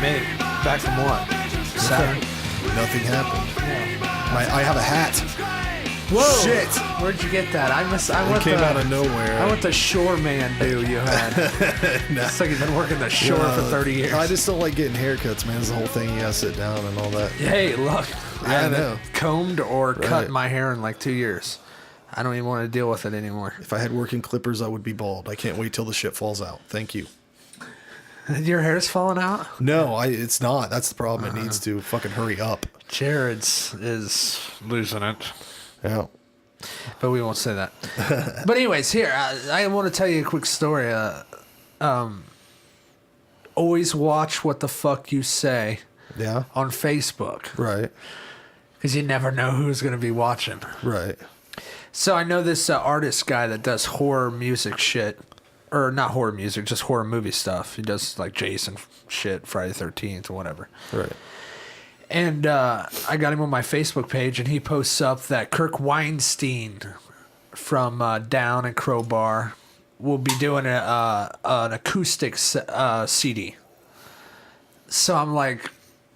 me. Back from what? Saturn? Nothing happened. Yeah. I have a hat. Whoa! Shit! Where'd you get that? It came out of nowhere. I want the shoreman do you had. No. It's like you've been working the shore for 30 years. I just don't like getting haircuts, man. It's the whole thing. You gotta sit down and all that. Hey, look. I I haven't know. combed or cut Right. my hair in like 2 years. I don't even want to deal with it anymore. If I had working clippers, I would be bald. I can't wait till the shit falls out. Thank you. Your hair's falling out? No, it's not. That's the problem. It needs to fucking hurry up. Jared's is losing it. Yeah. But we won't say that. But anyways, here, I want to tell you a quick story. Always watch what the fuck you say Yeah. on Facebook. Right. Because you never know who's going to be watching. Right. So I know this artist guy that does horror music shit. Or not horror music, just horror movie stuff. He does like Jason shit, Friday the 13th or whatever. Right. And I got him on my Facebook page, and he posts up that Kirk Weinstein from Down and Crowbar will be doing an acoustic CD. So I'm like,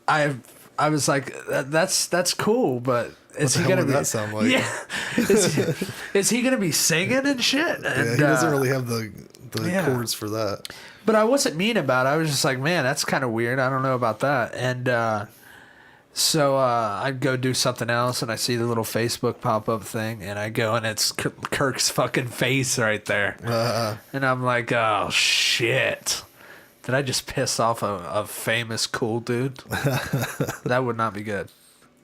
I was like, that's cool, but is he gonna be? That sound like? Yeah, is he gonna be singing and shit? And, Yeah, he doesn't really have the chords for that. But I wasn't mean about it. I was just like, man, that's kind of weird. I don't know about that. And so I'd go do something else, and I see the little Facebook pop-up thing, and I go, and it's Kirk's fucking face right there. And I'm like, oh, shit. Did I just piss off a famous cool dude? That would not be good.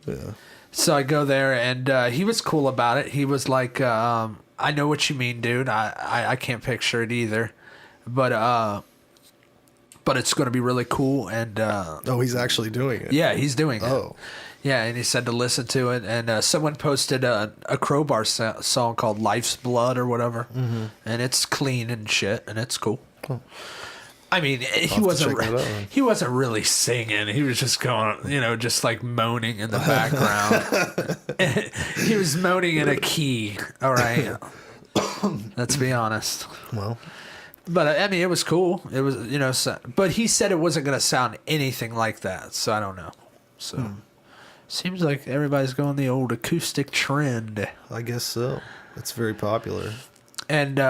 Yeah. So I go there, and he was cool about it. He was like, I know what you mean, dude. I can't picture it either. But it's going to be really cool. And Oh, he's actually doing it. yeah, he's doing it. Oh. Yeah, and he said to listen to it. And someone posted a Crowbar song called Life's Blood or whatever. Mm-hmm. And it's clean and shit, and it's cool. Oh. I mean, he wasn't really singing. He was just going, just like moaning in the background. He was moaning in a key, all right? Let's be honest. Well. But, I mean, it was cool. It was, but he said it wasn't going to sound anything like that, so I don't know. So, seems like everybody's going the old acoustic trend. I guess so. It's very popular. And,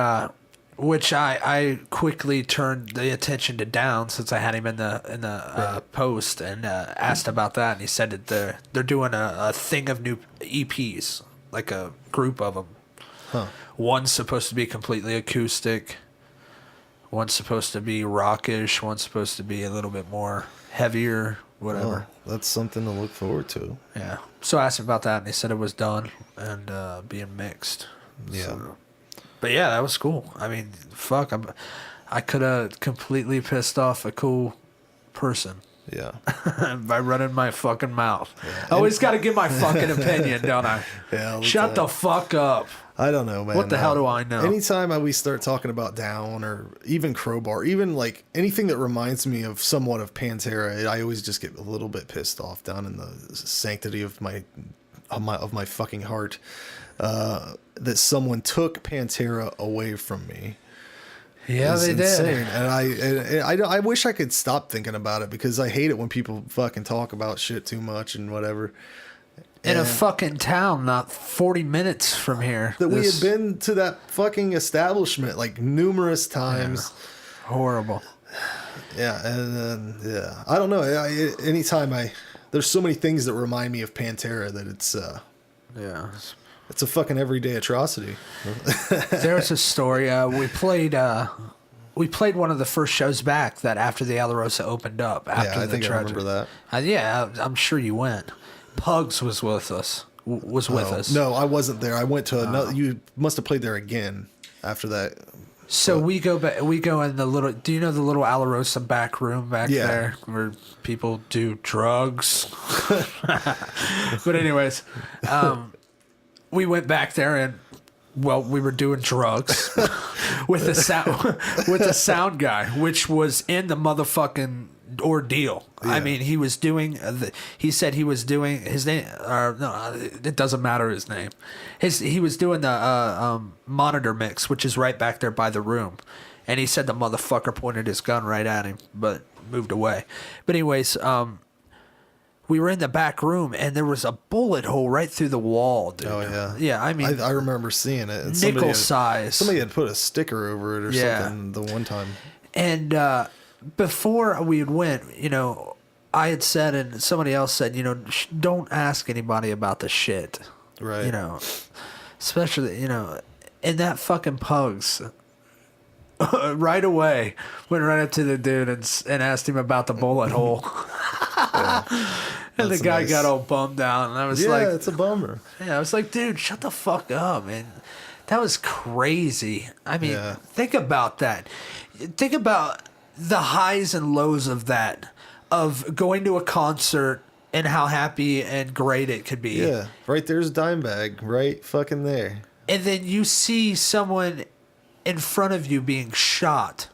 which I quickly turned the attention to Down since I had him in the post and asked about that, and he said that they're doing a thing of new EPs, like a group of them. Huh. One's supposed to be completely acoustic. One's supposed to be rockish. One's supposed to be a little bit more heavier, whatever. Oh, that's something to look forward to. Yeah. So I asked him about that, and he said it was done and being mixed. Yeah. So, but yeah, that was cool. I mean, fuck, I could have completely pissed off a cool person. Yeah. By running my fucking mouth. Yeah. I always got to give my fucking opinion, don't I? Yeah. Shut the fuck up. I don't know, man. What the hell do I know? Anytime we start talking about Down or even Crowbar, even like anything that reminds me of somewhat of Pantera, I always just get a little bit pissed off down in the sanctity of my fucking heart. That someone took Pantera away from me. Yeah, they insane. did. And I wish I could stop thinking about it because I hate it when people fucking talk about shit too much and whatever. In a fucking town not 40 minutes from here. That we had been to that fucking establishment like numerous times. Yeah. Horrible. Yeah, and yeah. I don't know. Anytime there's so many things that remind me of Pantera that it's yeah. It's a fucking everyday atrocity. There's a story. We played one of the first shows back that after the Alarosa opened up. After I think tragedy. I remember that. Yeah, I'm sure you went. Pugs was with us. No, I wasn't there. I went to another. You must have played there again after that. So we go back. We go in the little. Do you know the little Alarosa back room back there where people do drugs? But anyways, we went back there and we were doing drugs with the sound guy, which was in the motherfucking ordeal. Yeah. I mean, he was doing. He said he was doing his name. No, it doesn't matter his name. He was doing the monitor mix, which is right back there by the room, And he said the motherfucker pointed his gun right at him, but moved away. But anyways, we were in the back room, and there was a bullet hole right through the wall, dude. Oh, yeah. Yeah, I mean... I remember seeing it. And nickel size. Somebody had put a sticker over it or something the one time. And before we went, I had said, and somebody else said, don't ask anybody about the shit. Right. Especially, and that fucking Pugs... right away went right up to the dude and asked him about the bullet hole. And the guy got all bummed out, and I was like, it's a bummer. Yeah, I was like, dude, shut the fuck up, man. That was crazy. I mean, think about that. Think about the highs and lows of that, of going to a concert and how happy and great it could be. Yeah, right there's Dimebag, right fucking there. And then you see someone in front of you being shot,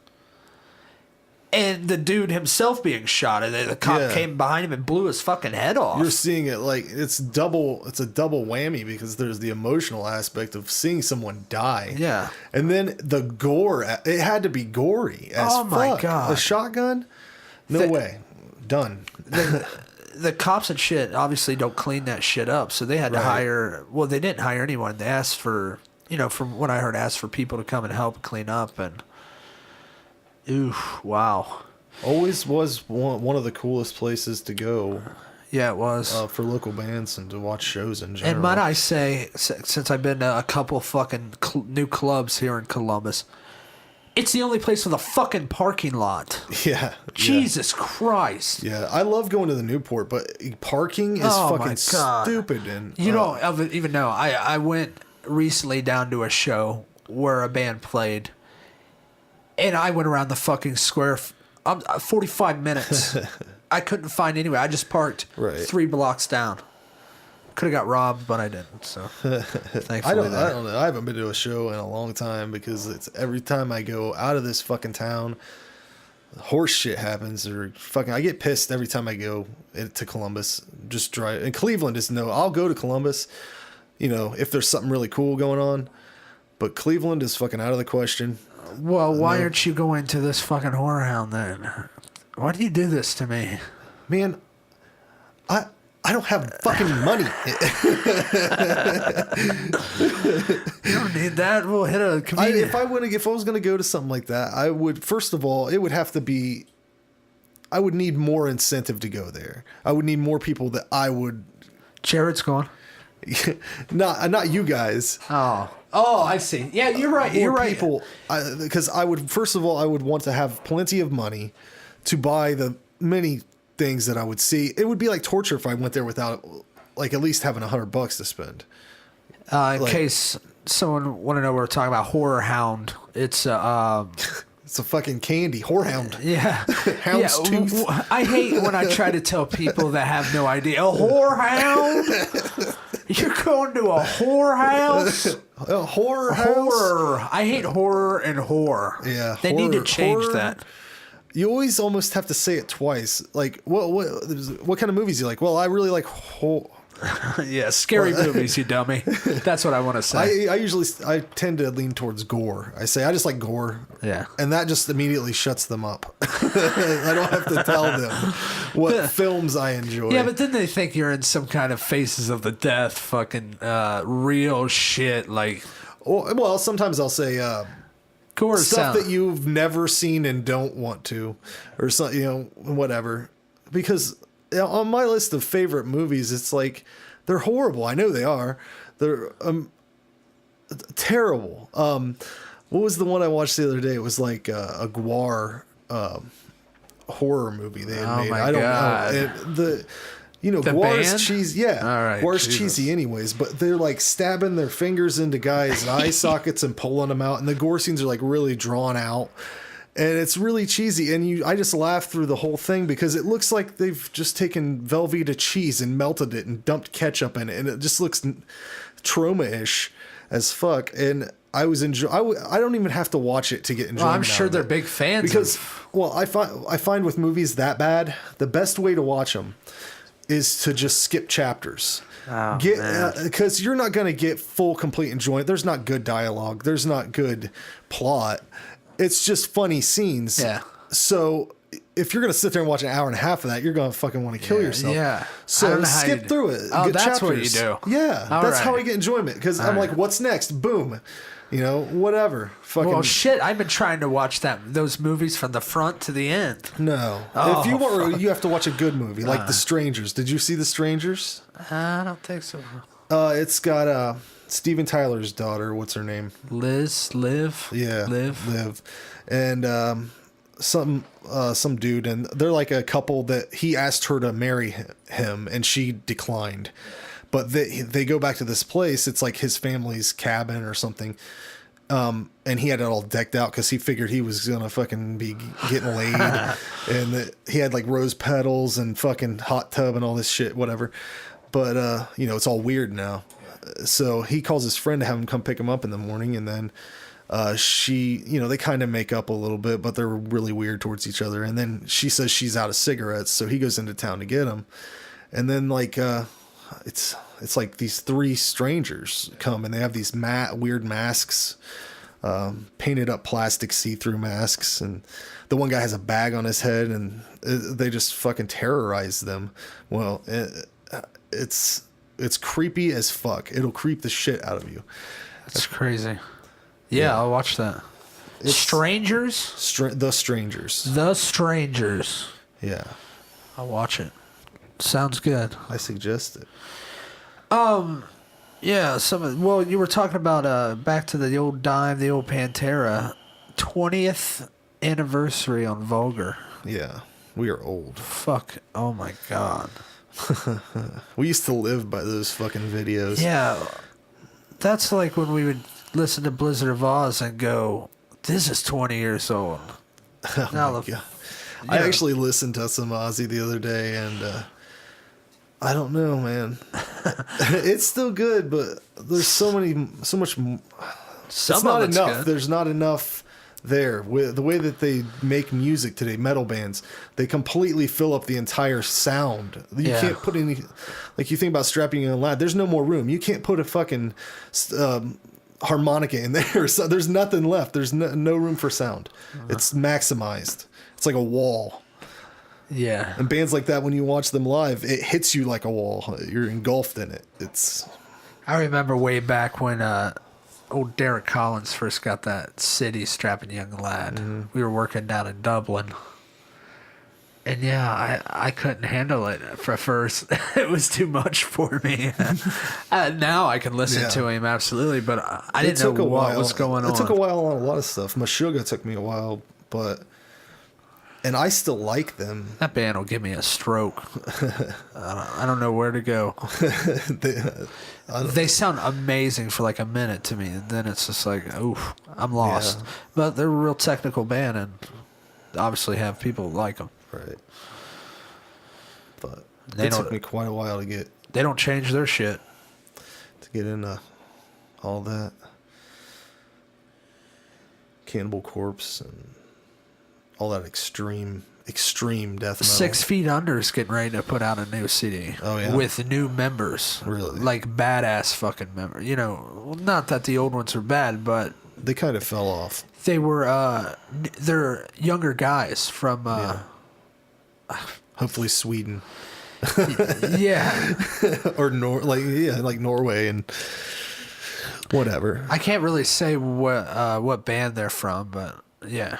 and the dude himself being shot, and the cop came behind him and blew his fucking head off. You're seeing it like it's a double whammy, because there's the emotional aspect of seeing someone die. Yeah. And then the gore, it had to be gory as fuck. My God. A shotgun? No way. Done. The cops and shit obviously don't clean that shit up, so they had to hire, well, they didn't hire anyone. They asked for, from what I heard, asked for people to come and help clean up, and wow. Always was one of the coolest places to go. Yeah, it was. For local bands and to watch shows in general. And might I say, since I've been to a couple fucking new clubs here in Columbus, it's the only place with a fucking parking lot. Yeah. Jesus Christ. Yeah, I love going to the Newport, but parking is fucking stupid. And you don't even know. I went recently down to a show where a band played, and I went around the fucking square 45 minutes. I couldn't find anywhere. I just parked 3 blocks down. Could have got robbed, but I didn't. So thankfully, I don't know. I haven't been to a show in a long time, because it's every time I go out of this fucking town, horse shit happens, or fucking I get pissed every time I go to Columbus. Just drive. And Cleveland is I'll go to Columbus, if there's something really cool going on, but Cleveland is fucking out of the question. Well, why aren't you going to this fucking whorehound then? Why do you do this to me? Man, I don't have fucking money. You don't need that. We'll hit a comedian. If I was going to go to something like that, I would, first of all, it would have to be, I would need more incentive to go there. I would need more people that I would. Jared's gone. Not you guys. Oh, I see. Yeah, you're right. You're right. People, because I would, first of all, I would want to have plenty of money to buy the many things that I would see. It would be like torture if I went there without, like, at least having $100 to spend. In case someone want to know what we're talking about, Horror Hound. It's it's a fucking candy. Whorehound. Yeah. Hound's tooth. I hate when I try to tell people that have no idea. A whorehound? You're going to a whorehouse? A horror house? Horror. I hate horror and horror. Yeah. They need to change that. You always almost have to say it twice. Like, what kind of movies you like? Well, I really like yeah, scary movies, you dummy. That's what I want to say. I tend to lean towards gore. I just like gore. Yeah. And that just immediately shuts them up. I don't have to tell them what films I enjoy. Yeah, but then they think you're in some kind of Faces of the Death fucking real shit. Like, well, sometimes I'll say gore stuff that you've never seen and don't want to, or something, whatever. Because on my list of favorite movies, it's like, they're horrible. I know they are. They're terrible. What was the one I watched the other day? It was like a Gwar horror movie they had made. I don't know. Gwar's cheesy. Yeah. All right. Gwar's cheesy anyways, but they're like stabbing their fingers into guys' eye sockets and pulling them out. And the gore scenes are like really drawn out. And it's really cheesy. And I just laugh through the whole thing because it looks like they've just taken Velveeta cheese and melted it and dumped ketchup in it. And it just looks trauma-ish as fuck. And I don't even have to watch it to get enjoyment. Well, I'm sure they're big fans. Because, I find with movies that bad, the best way to watch them is to just skip chapters. Because you're not going to get full, complete enjoyment. There's not good dialogue. There's not good plot. It's just funny scenes. Yeah. So if you're going to sit there and watch an hour and a half of that, you're going to fucking want to kill yourself. Yeah. So skip through it. Oh, get that's chapters. what you do. Yeah. All that's right. how I get enjoyment. Because I'm like, what's next? Boom. You know, whatever. Fucking. Well, shit, I've been trying to watch those movies from the front to the end. No. Oh, if you want, you have to watch a good movie, like The Strangers. Did you see The Strangers? I don't think so. It's got Steven Tyler's daughter. What's her name? Liv. Yeah. Liv. And some dude, and they're like a couple that he asked her to marry him, and she declined. But they go back to this place. It's like his family's cabin or something. And he had it all decked out because he figured he was going to fucking be getting laid. And he had like rose petals and fucking hot tub and all this shit, whatever. But, it's all weird now. So he calls his friend to have him come pick him up in the morning. And then they kind of make up a little bit, but they're really weird towards each other. And then she says she's out of cigarettes. So he goes into town to get them. And then like... It's like these three strangers come and they have these weird masks, painted up plastic see-through masks, and the one guy has a bag on his head, and they just fucking terrorize them. Well, it's creepy as fuck. It'll creep the shit out of you. That's crazy. Yeah, I'll watch that. Strangers? The Strangers. The Strangers. Yeah. I'll watch it. Sounds good. I suggest it. Yeah, you were talking about back to the old dime, the old Pantera, 20th anniversary on Vulgar. Yeah, we are old. Fuck, oh my god. We used to live by those fucking videos. Yeah, that's like when we would listen to Blizzard of Oz and go, this is 20 years old. Oh my God. Yeah. I actually listened to some Ozzy the other day, and I don't know, man. It's still good, but there's so much. It's not enough. Good. There's not enough there. With the way that they make music today, metal bands, they completely fill up the entire sound. You can't put any, like you think about strapping in a lad. There's no more room. You can't put a fucking harmonica in there. So there's nothing left. There's no room for sound. It's maximized. It's like a wall. Yeah. And bands like that, when you watch them live, it hits you like a wall. You're engulfed in it. I remember way back when old Derek Collins first got that City Strapping Young Lad. Mm-hmm. We were working down in Dublin. And yeah, I couldn't handle it for first. It was too much for me. Now I can listen to him, absolutely, but I didn't know what was going on. It took a while on a lot of stuff. Meshuggah took me a while, and I still like them. That band will give me a stroke. I don't know where to go. They sound amazing for like a minute to me, and then it's just like, oof, I'm lost. Yeah. But they're a real technical band, and obviously have people like them. Right. But it took me quite a while to get... They don't change their shit. To get into all that. Cannibal Corpse and all that extreme death metal. 6 Feet Under is getting ready to put out a new CD. Oh, yeah? With new members. Really? Like badass fucking members. You know, not that the old ones are bad, but... They kind of fell off. They were, they're younger guys from... hopefully Sweden. Yeah. Or like Norway and whatever. I can't really say what band they're from, but yeah.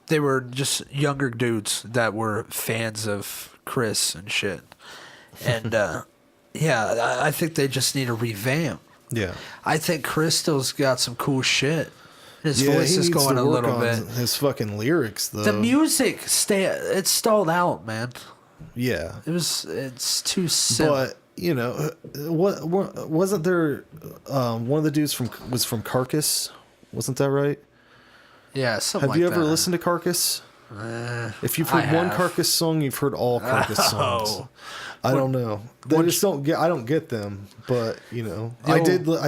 They were just younger dudes that were fans of Chris and shit. And I think they just need a revamp. Yeah. I think Chris still's got some cool shit. His voice is going a little bit. His fucking lyrics, though. The music it's stalled out, man. Yeah. It's too simple. But what wasn't there? One of the dudes was from Carcass, wasn't that right? Yeah, something like that. Have you ever listened to Carcass? If you've heard one Carcass song, you've heard all Carcass songs. I don't know. I don't get them, but I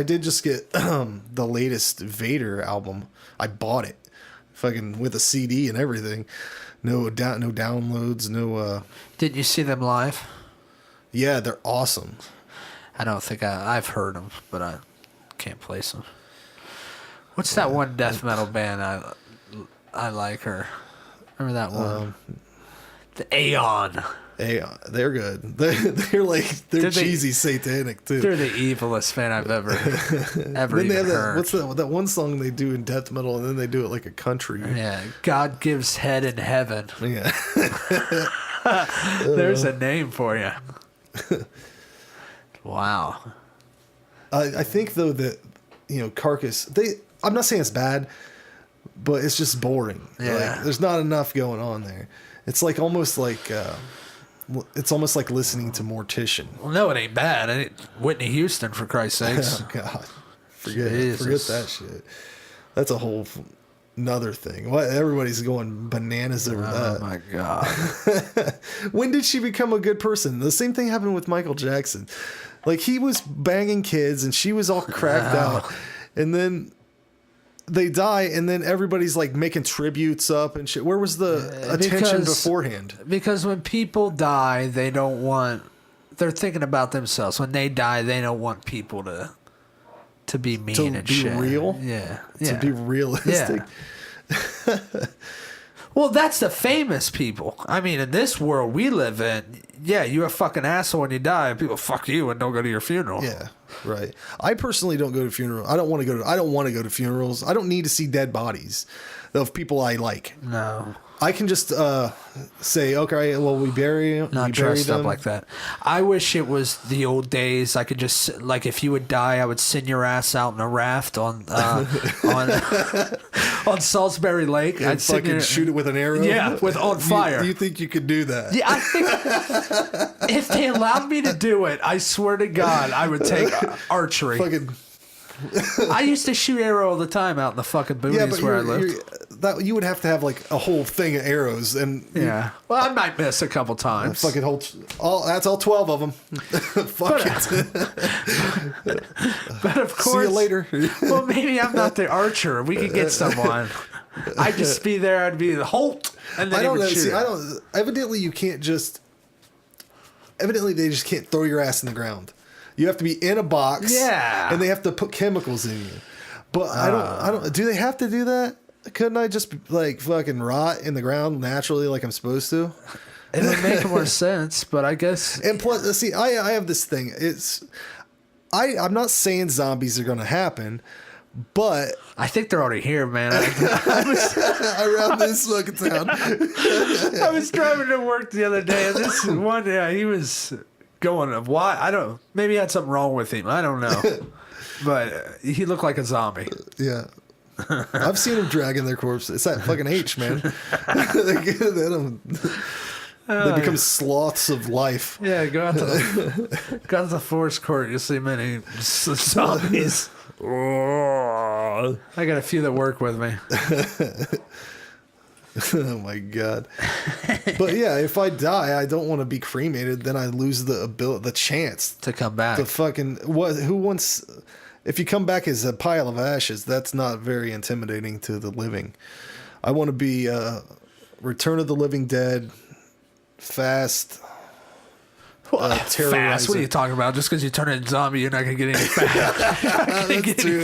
did just get the latest Vader album. I bought it, fucking with a CD and everything. No downloads, no. Did you see them live? Yeah, they're awesome. I don't think I've heard them, but I can't place them. What's that one death metal band I like her? Remember that one? The Aeon. Aeon. They're good. They're cheesy, satanic too. They're the evilest fan I've ever then they have heard. What's that one song they do in death metal, and then they do it like a country. Yeah, God gives head in heaven. Yeah. There's a name for you. Wow. I think though that Carcass. I'm not saying it's bad, but it's just boring. Yeah. There's not enough going on there. It's like almost like listening to Mortician. Well, no, it ain't bad. Whitney Houston, for Christ's sakes. Oh God, forget that shit. That's a whole another thing. What everybody's going bananas over that. Oh my God. When did she become a good person? The same thing happened with Michael Jackson. Like, he was banging kids and she was all cracked out, and then they die, and then everybody's like making tributes up and shit. Where was the attention beforehand? Because when people die, they're thinking about themselves. When they die, they don't want people to be mean and shit. To be real? Yeah. To be realistic. Yeah. Well, that's the famous people. I mean, in this world we live in, yeah, you're a fucking asshole when you die, and people fuck you and don't go to your funeral. Yeah, right. I personally don't go to funerals. I don't want to go to funerals. I don't need to see dead bodies of people I like. No. I can just say, okay, well, we bury them. Not dressed up like that. I wish it was the old days. I could just, like, if you would die, I would send your ass out in a raft on Salisbury Lake. I'd fucking shoot it with an arrow. Yeah, on fire. You think you could do that? Yeah, I think if they allowed me to do it, I swear to God, I would take archery. Fucking. I used to shoot arrow all the time out in the fucking boonies where I lived. You would have to have like a whole thing of arrows, and yeah. Well, I might miss a couple times. Fucking that's all 12 of them. Fuck it. But of course, see you later. Well, maybe I'm not the archer. We could get someone. I'd just be there. I'd be the Holt, and then I don't know. shoot. See, I don't. Evidently, you can't just. Evidently, they just can't throw your ass in the ground. You have to be in a box. Yeah. And they have to put chemicals in you. But I don't. Do they have to do that? Couldn't I just like fucking rot in the ground naturally like I'm supposed to? It would make more sense, but I guess. And plus, see, I have this thing. I'm not saying zombies are going to happen, but I think they're already here, man. Around this fucking town. I was driving to work the other day, and this one, he was going of why maybe he had something wrong with him. I don't know, but he looked like a zombie. Yeah. I've seen them dragging their corpse. It's that fucking H, man. They become sloths of life. Yeah, go out to the forest court. You'll see many zombies. I got a few that work with me. Oh my God. But yeah, if I die, I don't want to be cremated. Then I lose the chance to come back. The fucking who wants? If you come back as a pile of ashes, that's not very intimidating to the living. I want to be Return of the Living Dead, fast. Fast? What are you talking about? Just because you turn into a zombie, you're not gonna get any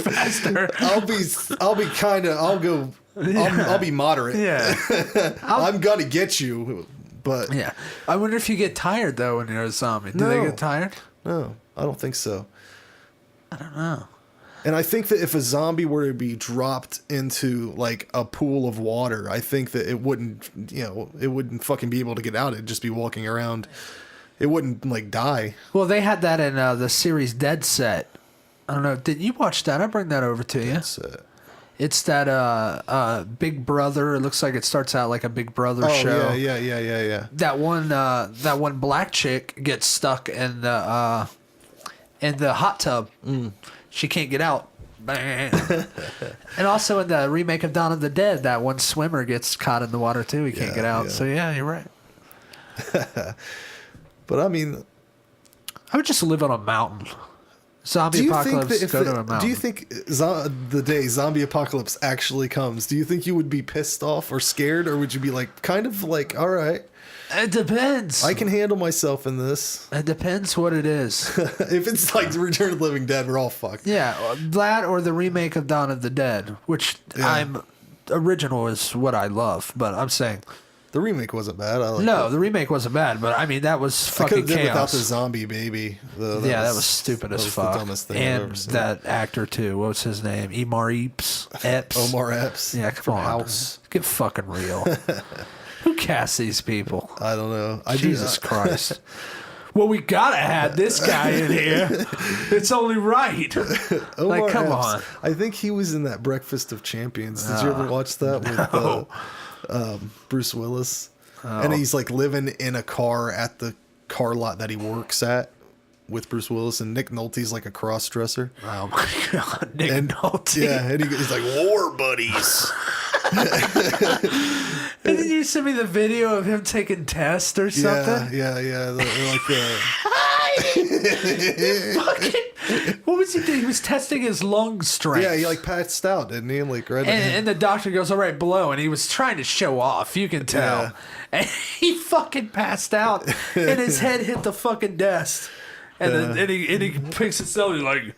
faster. I'll be kind of. I'll go. I'll be moderate. Yeah. I'm gonna get you, but yeah. I wonder if you get tired though when you're a zombie. Do they get tired? No, I don't think so. I don't know. And I think that if a zombie were to be dropped into like a pool of water, I think that it wouldn't fucking be able to get out. It'd just be walking around. It wouldn't like die. Well, they had that in the series Dead Set. I don't know. Did you watch that? I bring that over to you. It's that Big Brother. It looks like it starts out like a Big Brother show. Oh yeah. That one black chick gets stuck in the hot tub. She can't get out. And also in the remake of Dawn of the Dead, that one swimmer gets caught in the water too. He can't get out. Yeah. So yeah, you're right. But I mean, I would just live on a mountain. Zombie apocalypse, go to a mountain. Do you think the day zombie apocalypse actually comes, do you think you would be pissed off or scared, or would you be like, kind of like, all right? It depends. I can handle myself in this. It depends what it is. If it's like Return of the Living Dead, we're all fucked. Yeah, that or the remake of Dawn of the Dead, which original is what I love, but I'm saying the remake wasn't bad. The remake wasn't bad, but I mean that was fucking chaos. Without the zombie baby. That was stupid as fuck. The dumbest thing and I've ever seen. That actor too. What was his name? Omar Epps. Omar Epps. Yeah, come on. House. Get fucking real. Who casts these people? I don't know. Jesus Christ. Well, we gotta have this guy in here. It's only right. Omar come Epps, on. I think he was in that Breakfast of Champions. Did you ever watch that with Bruce Willis? And he's like living in a car at the car lot that he works at with Bruce Willis, and Nick Nolte's like a cross-dresser. Oh my God, Nick Nolte. Yeah, and he's like, war buddies. And then you send me the video of him taking tests or something. Yeah. What was he doing? He was testing his lung strength. Yeah, he like passed out, didn't he? Like and the doctor goes, all right, blow. And he was trying to show off. You can tell. Yeah. And he fucking passed out, and his head hit the fucking desk. And then he picks himself. He's like,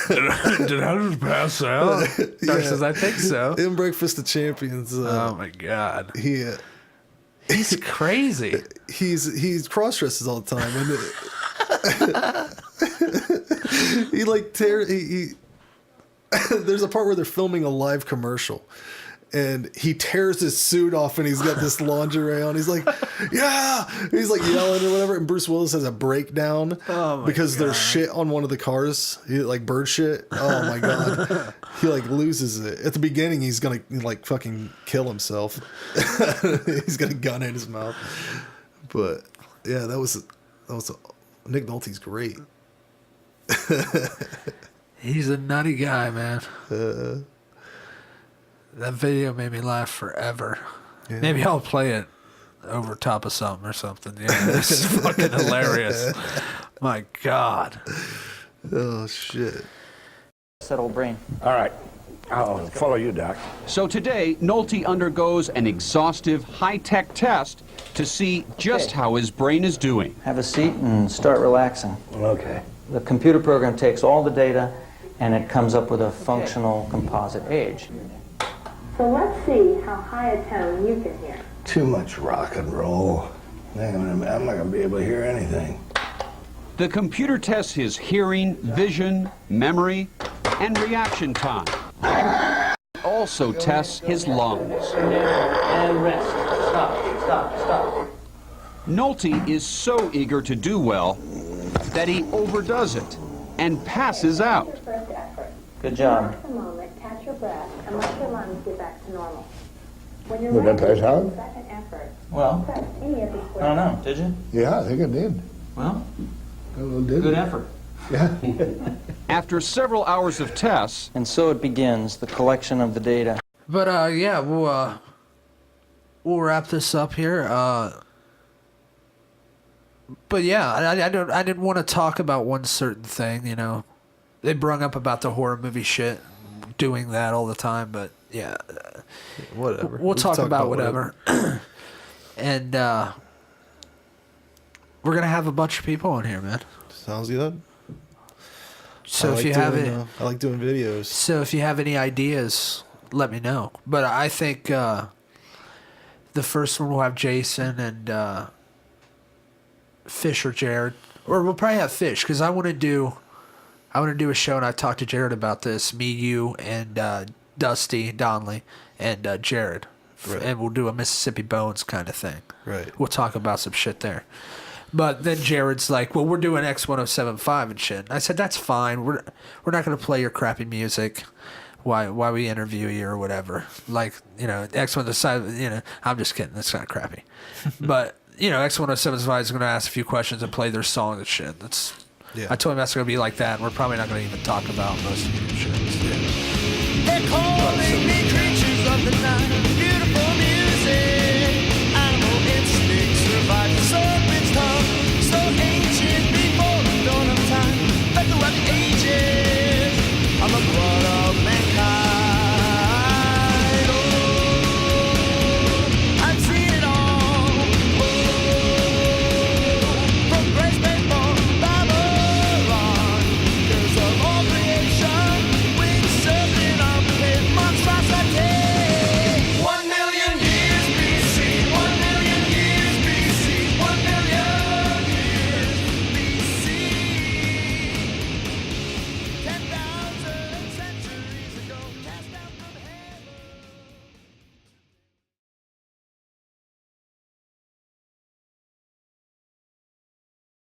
did I just pass out? Doctor says, I think so. In Breakfast of Champions. Oh my God. He's crazy. He's cross dresses all the time, and he like there's a part where they're filming a live commercial, and he tears his suit off, and he's got this lingerie on. He's like, yeah, he's like yelling or whatever, and Bruce Willis has a breakdown because there's shit on one of the cars, like bird shit. Oh my God. He like loses it. At the beginning, he's gonna like fucking kill himself. He's got a gun in his mouth. But yeah, that was Nick Nolte's great. He's a nutty guy, man. That video made me laugh forever. Yeah. Maybe I'll play it over top of something or something. Yeah, this is fucking hilarious. My God. Oh, shit. Settle brain. All right. I'll follow you, Doc. So today, Nolte undergoes an exhaustive, high-tech test to see just how his brain is doing. Have a seat and start relaxing. Okay. The computer program takes all the data and it comes up with a functional composite age. So let's see how high a tone you can hear. Too much rock and roll. I'm not going to be able to hear anything. The computer tests his hearing, vision, memory, and reaction time. Also tests his lungs. And rest. Stop. Nolte is so eager to do well that he overdoes it and passes out. First effort. Good job. Relax a moment, catch your breath, and let your lungs get back to normal. When you're Would ready that pass for out? the second effort, Well, press any of the I squares. don't know. Did you? Yeah, I think I did. Well, A little dizzy. good effort. Yeah. After several hours of tests, And so it begins, the collection of the data. But yeah, we'll wrap this up here. But yeah, I didn't want to talk about one certain thing. You know, they brung up about the horror movie shit, doing that all the time. But yeah, Whatever. we'll talk about whatever. And we're gonna have a bunch of people on here, man. Sounds good. So I if you like have doing, it. I like doing videos. So if you have any ideas, let me know. But I think the first one will have Jason and Fish or Jared, or we'll probably have Fish because I want to do a show, and I talked to Jared about this. Me, you, and Dusty Donnelly, and Jared, Right. and we'll do a Mississippi Bones kind of thing. Right. We'll talk about some shit there. But then Jared's like, well, we're doing X1075 and shit. I said, that's fine. We're not going to play your crappy music. Why we interview you or whatever. Like, you know, X1075, you know, I'm just kidding. That's not crappy. But, you know, X1075 is going to ask a few questions and play their song and shit. Yeah. I told him that's going to be like that, and we're probably not going to even talk about most of the shit. They're calling me creatures of the night.